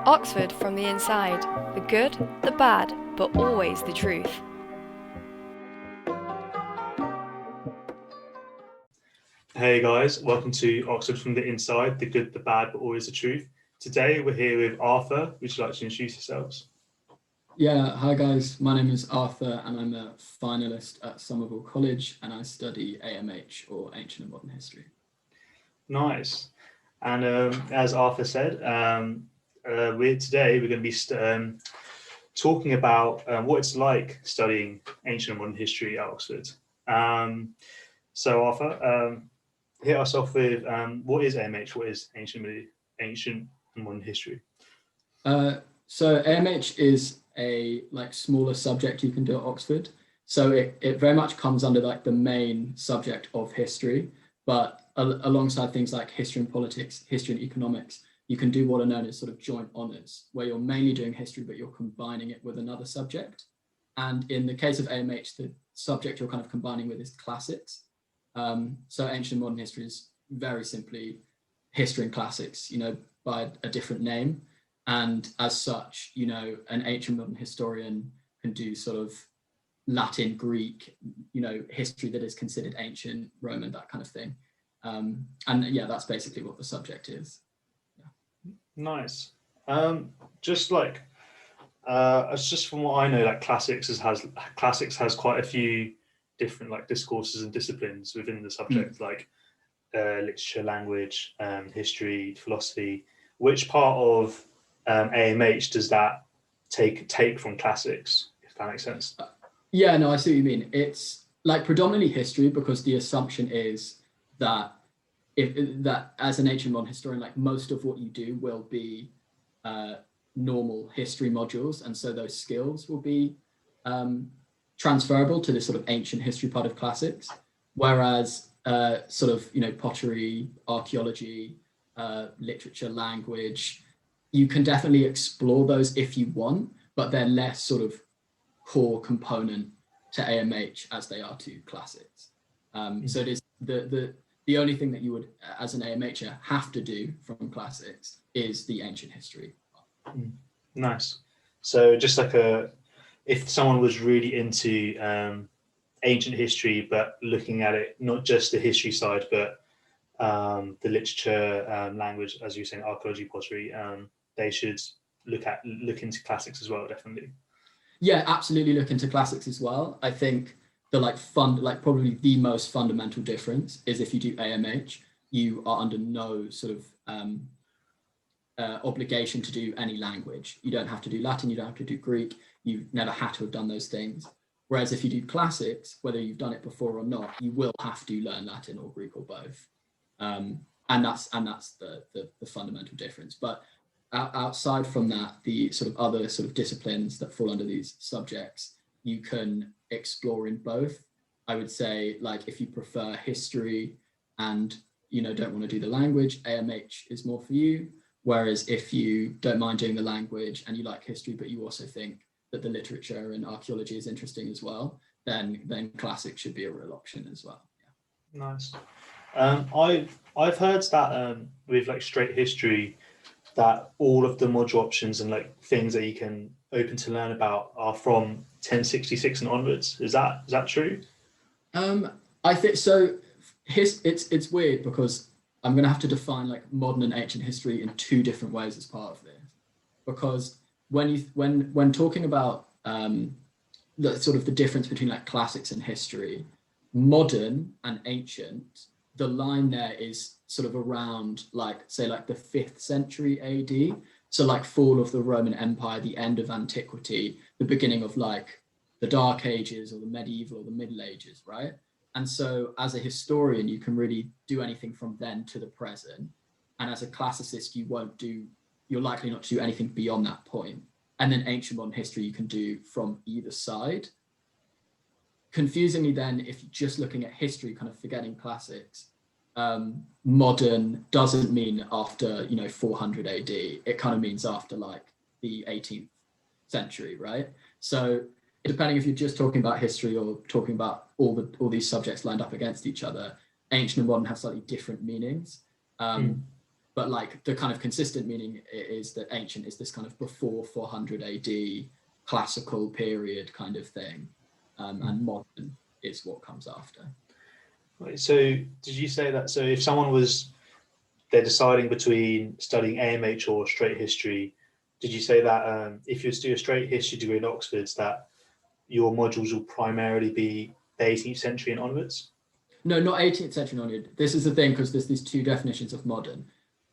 Oxford from the inside. The good, the bad, but always the truth. Hey guys, welcome to Oxford from the inside, the good, the bad, but always the truth. Today we're here with Arthur. Would you like to introduce yourselves? Yeah, hi guys. My name is Arthur and I'm a finalist at Somerville College and I study AMH or Ancient and Modern History. Nice. And as Arthur said, we're going to be talking about what it's like studying ancient and modern history at Oxford. So Arthur, hit us off with what is AMH? What is ancient and modern history? So AMH is a smaller subject you can do at Oxford. So it very much comes under the main subject of history, but alongside things like history and politics, history and economics, you can do what are known as sort of joint honours, where you're mainly doing history, but you're combining it with another subject. And in the case of AMH, the subject you're kind of combining with is classics. So ancient and modern history is very simply history and classics, by a different name. And as such, an ancient modern historian can do sort of Latin, Greek, history that is considered ancient, Roman, that kind of thing. And yeah, that's basically what the subject is. Yeah. Nice. Just from what I know, classics has quite a few different discourses and disciplines within the subject, literature, language, history, philosophy. Which part of AMH does that take from classics, if that makes sense? Yeah, no, I see what you mean. It's predominantly history, because the assumption is that that as an ancient modern historian, most of what you do will be normal history modules, and so those skills will be transferable to this sort of ancient history part of classics, whereas pottery, archaeology, literature, language, you can definitely explore those if you want, but they're less sort of core component to AMH as they are to classics. So it is the only thing that you would, as an AMHer, have to do from classics is the ancient history. Nice. So just if someone was really into ancient history, but looking at it, not just the history side, but the literature, language, as you were saying, archaeology, pottery, they should look into classics as well, definitely. Yeah, absolutely look into classics as well. I think probably the most fundamental difference is if you do AMH, you are under no sort of obligation to do any language. You don't have to do Latin, you don't have to do Greek, you've never had to have done those things. Whereas if you do classics, whether you've done it before or not, you will have to learn Latin or Greek or both. And that's the fundamental difference. But outside from that, the sort of other sort of disciplines that fall under these subjects, you can explore in both. I would say, if you prefer history and don't want to do the language, AMH is more for you. Whereas if you don't mind doing the language and you like history, but you also think that the literature and archaeology is interesting as well, then classics should be a real option as well. Yeah. Nice. I've heard that with straight history, that all of the module options and things that you can open to learn about are from 1066 and onwards. Is that true? I think so. It's weird because I'm going to have to define modern and ancient history in two different ways as part of this, because when talking about the sort of the difference between classics and history, modern and ancient, the line there is sort of around say the 5th century AD. So fall of the Roman Empire, the end of antiquity, the beginning of the Dark Ages or the medieval or the Middle Ages, right? And so as a historian, you can really do anything from then to the present. And as a classicist, you're likely not to do anything beyond that point. And then ancient modern history, you can do from either side. Confusingly then, if you're just looking at history, kind of forgetting classics, modern doesn't mean after 400 AD. It kind of means after the 18th century, right? So depending if you're just talking about history or talking about all these subjects lined up against each other, ancient and modern have slightly different meanings. but like the kind of consistent meaning is that ancient is this kind of before 400 AD classical period kind of thing, and modern is what comes after. Right, so did you say that, so if someone they're deciding between studying AMH or straight history, did you say that if you were to do a straight history degree in Oxford, that your modules will primarily be the 18th century and onwards? No, not 18th century onward. This is the thing, because there's these two definitions of modern.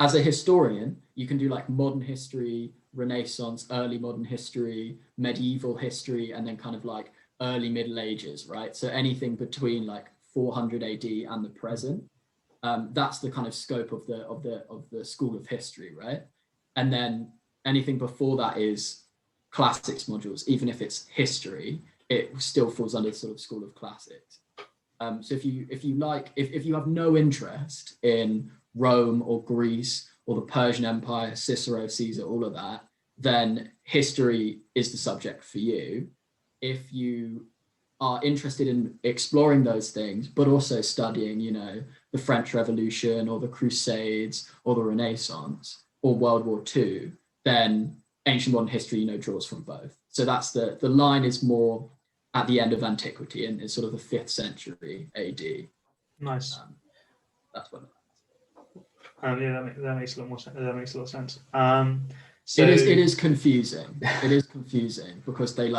As a historian, you can do like modern history, Renaissance, early modern history, medieval history, and then kind of like early Middle Ages, right? So anything between like 400 AD and the present. That's the kind of scope of the school of history, right? And then anything before that is classics modules. Even if it's history, it still falls under the sort of school of classics. So if you have no interest in Rome or Greece or the Persian Empire, Cicero, Caesar, all of that, then history is the subject for you. If you are interested in exploring those things, but also studying, the French Revolution or the Crusades or the Renaissance or World War II, then ancient modern history, draws from both. So that's the line is more at the end of antiquity and it's sort of the 5th century AD. Nice. That's what. Yeah, that makes a lot more sense. That makes a lot of sense. So it is confusing. It is confusing because they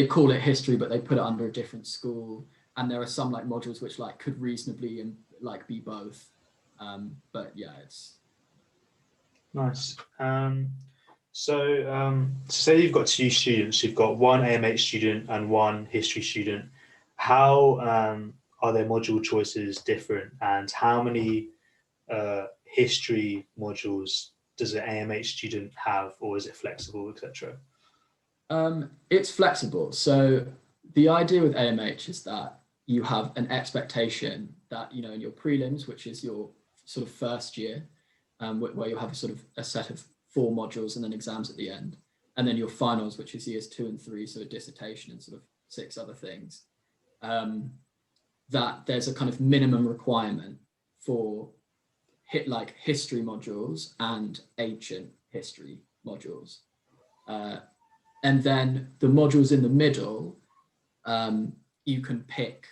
call it history, but they put it under a different school. And there are some like modules which like could reasonably be both. But yeah, it's nice. So say you've got two students, you've got one AMH student and one history student. How are their module choices different, and how many history modules does an AMH student have, or is it flexible, etc.? It's flexible. So the idea with AMH is that you have an expectation that, in your prelims, which is your sort of first year, where you'll have a sort of a set of 4 modules and then exams at the end. And then your finals, which is years 2 and 3, so a dissertation and sort of 6 other things, that there's a kind of minimum requirement for history modules and ancient history modules. And then the modules in the middle, you can pick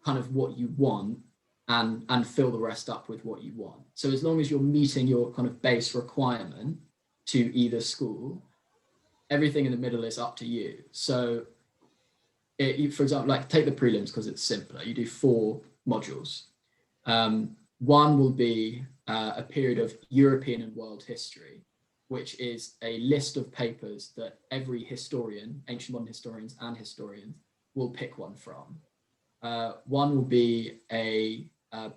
kind of what you want and fill the rest up with what you want. So as long as you're meeting your kind of base requirement to either school, everything in the middle is up to you. So for example, take the prelims because it's simpler. You do 4 modules. One will be a period of European and world history, which is a list of papers that every historian, ancient modern historians and historians, will pick one from. One will be a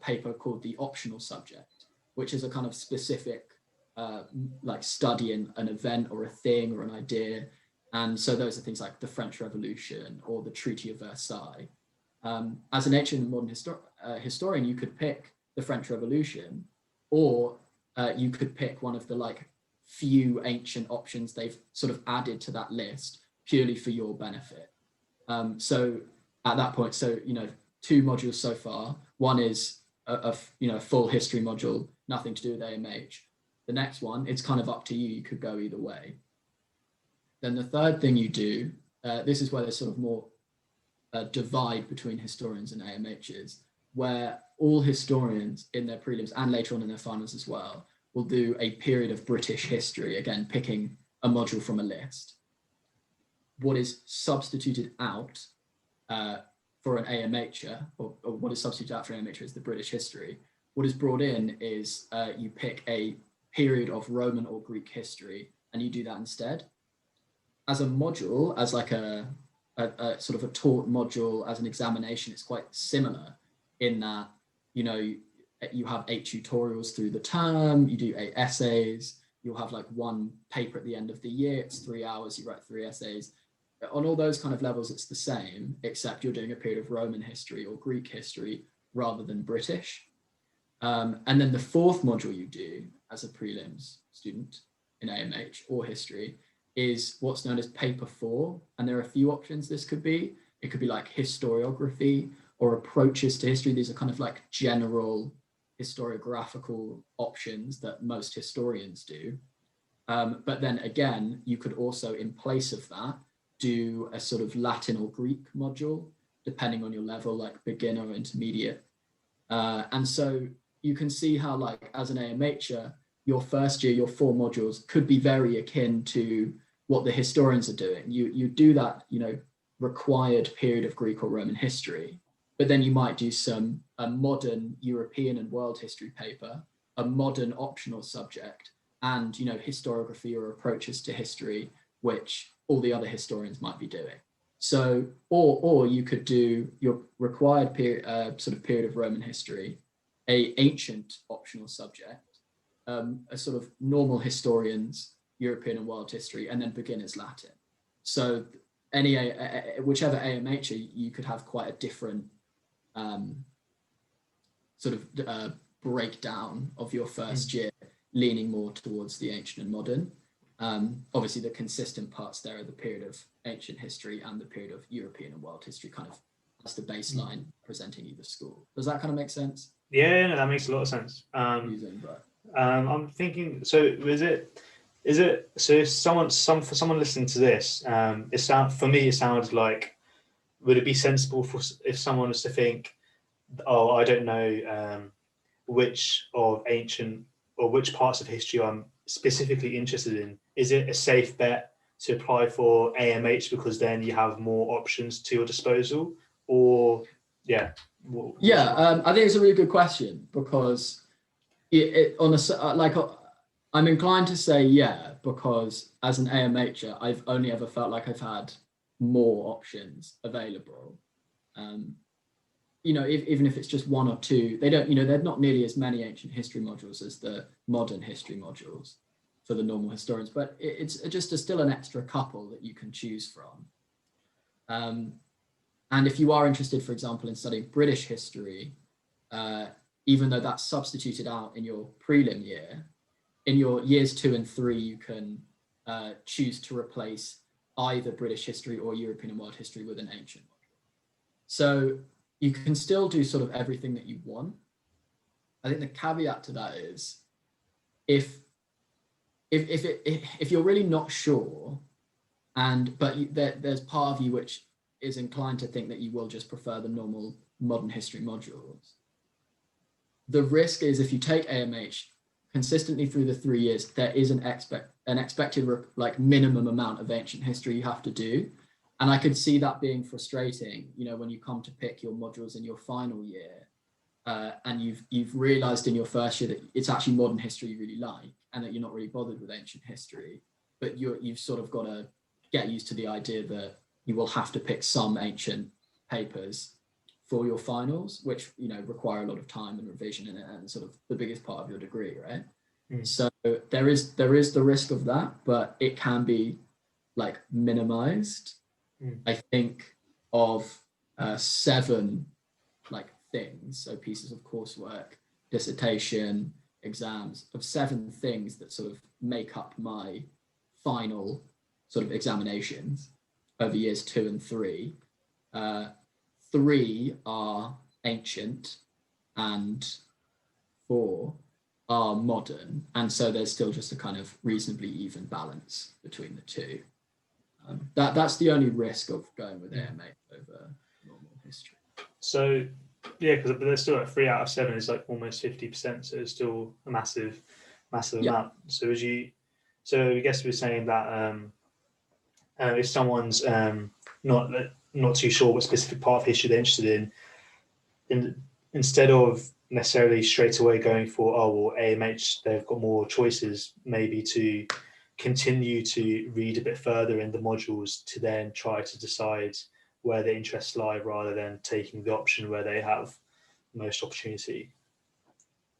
paper called the optional subject, which is a kind of specific study in an event or a thing or an idea. And so those are things like the French Revolution or the Treaty of Versailles. As an ancient and modern historian, you could pick the French Revolution, or you could pick one of the few ancient options they've sort of added to that list purely for your benefit. So at that point, 2 modules so far. One is a full history module, nothing to do with AMH. The next one, it's kind of up to you. You could go either way. Then the third thing you do, this is where there's sort of more divide between historians and AMHs, where all historians in their prelims and later on in their finals as well will do a period of British history, again, picking a module from a list. What is substituted out for an AMHer, or what is substituted out for an AMHer is the British history. What is brought in is you pick a period of Roman or Greek history, and you do that instead. As a module, as a sort of a taught module, as an examination, it's quite similar in that, you have 8 tutorials through the term, you do 8 essays, you'll have 1 paper at the end of the year, it's 3 hours, you write 3 essays. On all those kind of levels, it's the same, except you're doing a period of Roman history or Greek history rather than British. And then the 4th module you do as a prelims student in AMH or history is what's known as paper 4. And there are a few options this could be. It could be historiography or approaches to history. These are kind of general historiographical options that most historians do. But then again, you could also, in place of that, do a sort of Latin or Greek module, depending on your level, like beginner or intermediate. And so you can see how, like, as an AMHer, your first year, your 4 modules could be very akin to what the historians are doing. You do that, required period of Greek or Roman history, but then you might do a modern European and world history paper, a modern optional subject, and historiography or approaches to history, which all the other historians might be doing. So, or you could do your required period, sort of period of Roman history, a ancient optional subject, a sort of normal historians, European and world history, and then beginners Latin. So whichever AMH, you could have quite a different sort of breakdown of your first year, leaning more towards the ancient and modern. Obviously, the consistent parts there are the period of ancient history and the period of European and world history, kind of as the baseline presenting either school. Does that kind of make sense? Yeah, no, that makes a lot of sense. I'm thinking, so is it so if for someone listening to this, for me it sounds like, would it be sensible if someone was to think, oh, I don't know which of ancient or which parts of history I'm specifically interested in, is it a safe bet to apply for AMH because then you have more options to your disposal? Or I think it's a really good question, because I'm inclined to say because as an AMHer, I've only ever felt like I've had more options available. Even if it's just 1 or 2, they don't, they're not nearly as many ancient history modules as the modern history modules for the normal historians, but it's just still an extra couple that you can choose from. And if you are interested, for example, in studying British history, even though that's substituted out in your prelim year, in your years 2 and 3, you can choose to replace either British history or European and world history with an ancient module. So you can still do sort of everything that you want. I think the caveat to that is if you're really not sure, but there's part of you which is inclined to think that you will just prefer the normal modern history modules, the risk is, if you take AMH consistently through the 3 years, there is an expected minimum amount of ancient history you have to do. And I could see that being frustrating, when you come to pick your modules in your final year, and you've realized in your first year that it's actually modern history you really like, and that you're not really bothered with ancient history, but you've sort of got to get used to the idea that you will have to pick some ancient papers for your finals, which require a lot of time and revision and sort of the biggest part of your degree, right? So there is the risk of that, but it can be minimized. I think of 7 things, so pieces of coursework, dissertation, exams, of 7 things that sort of make up my final sort of examinations over years 2 and 3. 3 are ancient and 4 are modern, and so there's still just a kind of reasonably even balance between the 2. That's the only risk of going with AMA over normal history. So because there's still 3 out of 7 is almost 50%, so it's still a massive amount. So I guess we're saying that if someone's not too sure what specific part of history they're interested in, instead of necessarily straight away going for AMH, they've got more choices, maybe to continue to read a bit further in the modules to then try to decide where their interests lie, rather than taking the option where they have most opportunity.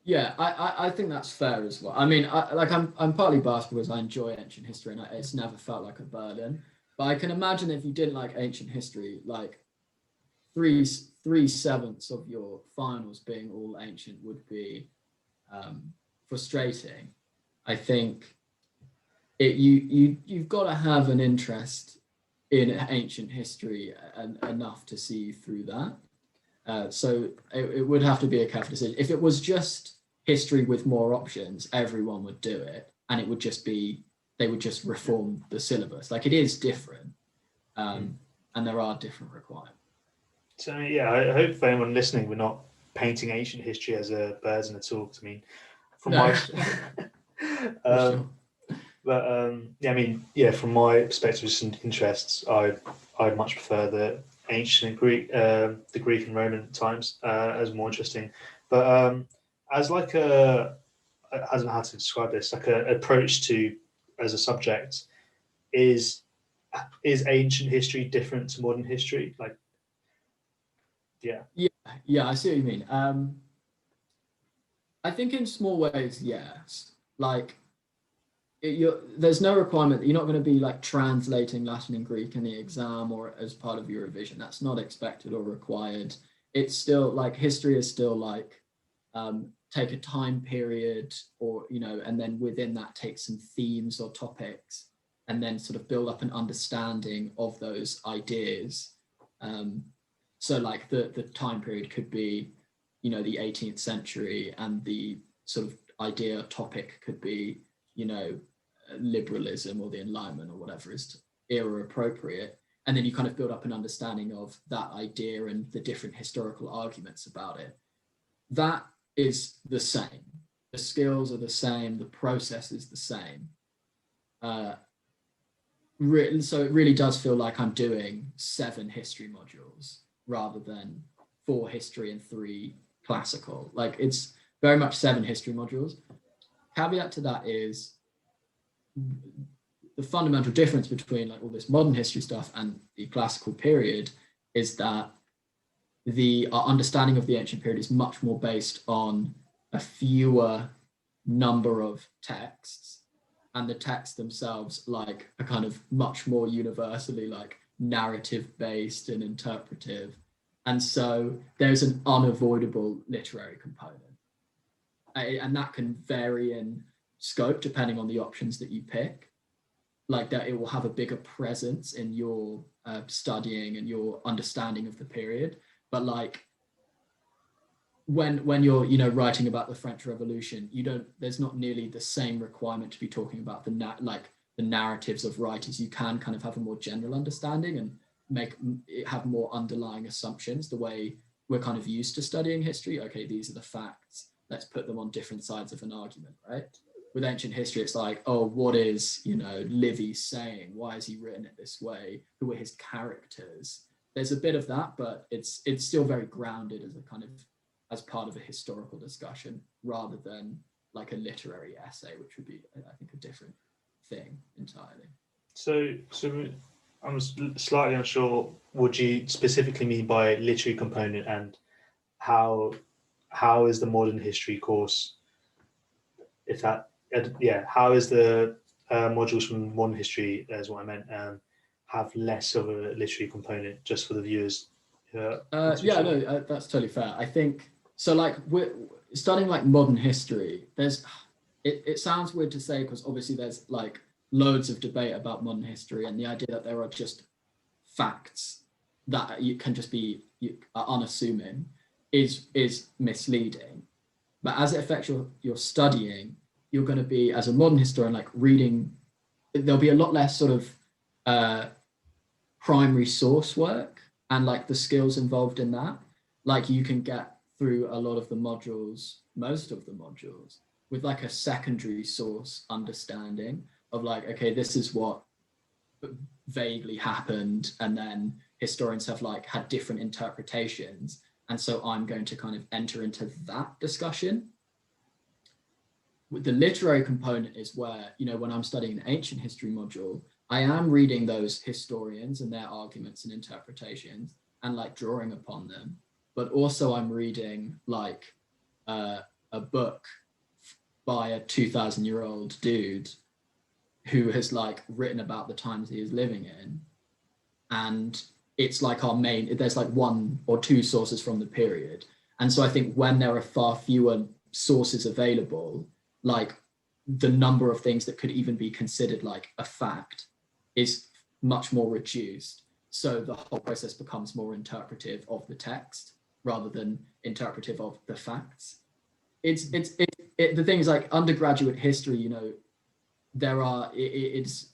Yeah, I think that's fair as well. I mean, I'm partly biased because I enjoy ancient history, and it's never felt like a burden. But I can imagine if you didn't like ancient history, 3/7 of your finals being all ancient would be frustrating. I think you've got to have an interest in ancient history enough to see through that. So it would have to be a careful decision. If it was just history with more options, everyone would do it, and it would just be, they would just reform the syllabus. Like, it is different, and there are different requirements. So yeah, I hope for anyone listening, we're not painting ancient history as a burden at all. 'Cause, I mean, from No. my For sure. but yeah, I mean, yeah, from my perspectives and interests, I much prefer the ancient Greek, the Greek and Roman times as more interesting. But as like I don't know how to describe this, like an approach to as a subject, is ancient history different to modern history? Like, yeah. Yeah, I see what you mean. I think in small ways, yes. Like, there's no requirement that you're not going to be like translating Latin and Greek in the exam or as part of your revision. That's not expected or required. It's still like, history is still like, take a time period, or, you know, and then within that take some themes or topics, and then sort of build up an understanding of those ideas. So like the time period could be, you know, the 18th century, and the sort of idea topic could be, you know, liberalism or the Enlightenment or whatever is era appropriate. And then you kind of build up an understanding of that idea and the different historical arguments about it. That is the same. The skills are the same. The process is the same. So it really does feel like I'm doing 7 history modules rather than 4 history and 3 classical. Like, it's very much 7 history modules. Caveat to that is the fundamental difference between like all this modern history stuff and the classical period is that our understanding of the ancient period is much more based on a fewer number of texts, and the texts themselves like are kind of much more universally like narrative based and interpretive. And so there's an unavoidable literary component. And that can vary in scope depending on the options that you pick. Like, that it will have a bigger presence in your studying and your understanding of the period. But like, when you're, you know, writing about the French Revolution, there's not nearly the same requirement to be talking about the narratives of writers. You can kind of have a more general understanding and have more underlying assumptions, the way we're kind of used to studying history. Okay, these are the facts, let's put them on different sides of an argument, right? With ancient history, it's like, oh, what is, you know, Livy saying? Why has he written it this way? Who are his characters? There's a bit of that, but it's still very grounded as a kind of, as part of a historical discussion, rather than like a literary essay, which would be, I think, a different thing entirely. So I'm slightly unsure what you specifically mean by literary component, and how is the modern history course, if that, yeah, how is the modules from modern history, is what I meant, have less of a literary component, just for the viewers? No, that's totally fair. I think so. Like, we're studying like modern history. It sounds weird to say, because obviously there's like loads of debate about modern history, and the idea that there are just facts that you can just be unassuming is misleading. But as it affects your studying, you're going to be, as a modern historian, like reading, there'll be a lot less sort of primary source work and like the skills involved in that. Like, you can get through a lot of the modules, most of the modules, with like a secondary source understanding of like, okay, this is what vaguely happened, and then historians have like had different interpretations, and so I'm going to kind of enter into that discussion. With the literary component is where, you know, when I'm studying an ancient history module, I am reading those historians and their arguments and interpretations and like drawing upon them, but also I'm reading like a book by a 2,000-year-old dude who has like written about the times he is living in. And it's like there's like 1 or 2 sources from the period. And so I think when there are far fewer sources available, like the number of things that could even be considered like a fact is much more reduced. So the whole process becomes more interpretive of the text. rather than interpretive of the facts. The thing is, like, undergraduate history, you know, it's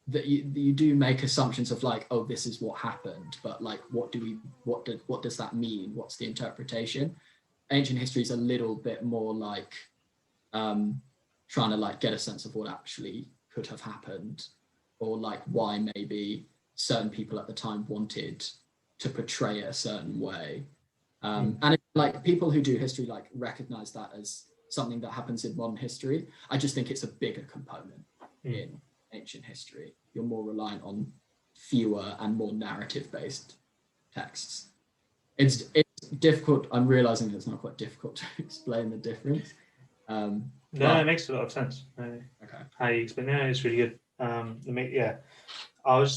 that you do make assumptions of like, oh, this is what happened, but like, what does that mean? What's the interpretation? Ancient history is a little bit more like trying to like get a sense of what actually could have happened, or like why maybe certain people at the time wanted to portray it a certain way. And like people who do history like recognize that as something that happens in modern history. I just think it's a bigger component in ancient history. You're more reliant on fewer and more narrative-based texts. It's difficult. I'm realizing it's not quite difficult to explain the difference. No, it makes a lot of sense. Okay. How you explain it, it's really good.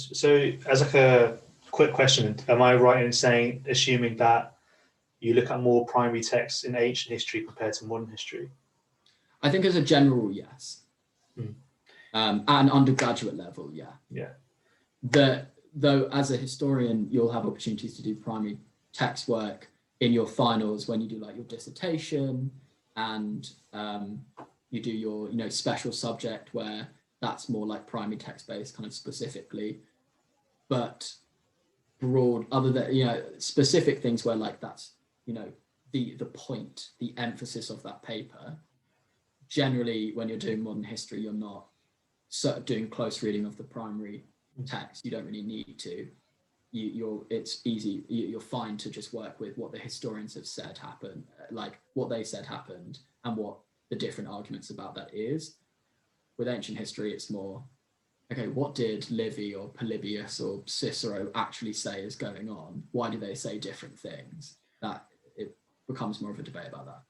So as like a quick question, am I right in assuming that you look at more primary texts in ancient history compared to modern history? I think as a general rule, yes. At an undergraduate level, yeah. Yeah. Though as a historian, you'll have opportunities to do primary text work in your finals when you do like your dissertation, and you do your, you know, special subject where that's more like primary text based kind of specifically. But broad, other than, you know, specific things where like that's, you know, the point, the emphasis of that paper. Generally, when you're doing modern history, you're not doing close reading of the primary text. You don't really need to. It's easy. You're fine to just work with what the historians have said happened, like what they said happened, and what the different arguments about that is. With ancient history, it's more, okay, what did Livy or Polybius or Cicero actually say is going on? Why do they say different things? That it becomes more of a debate about that.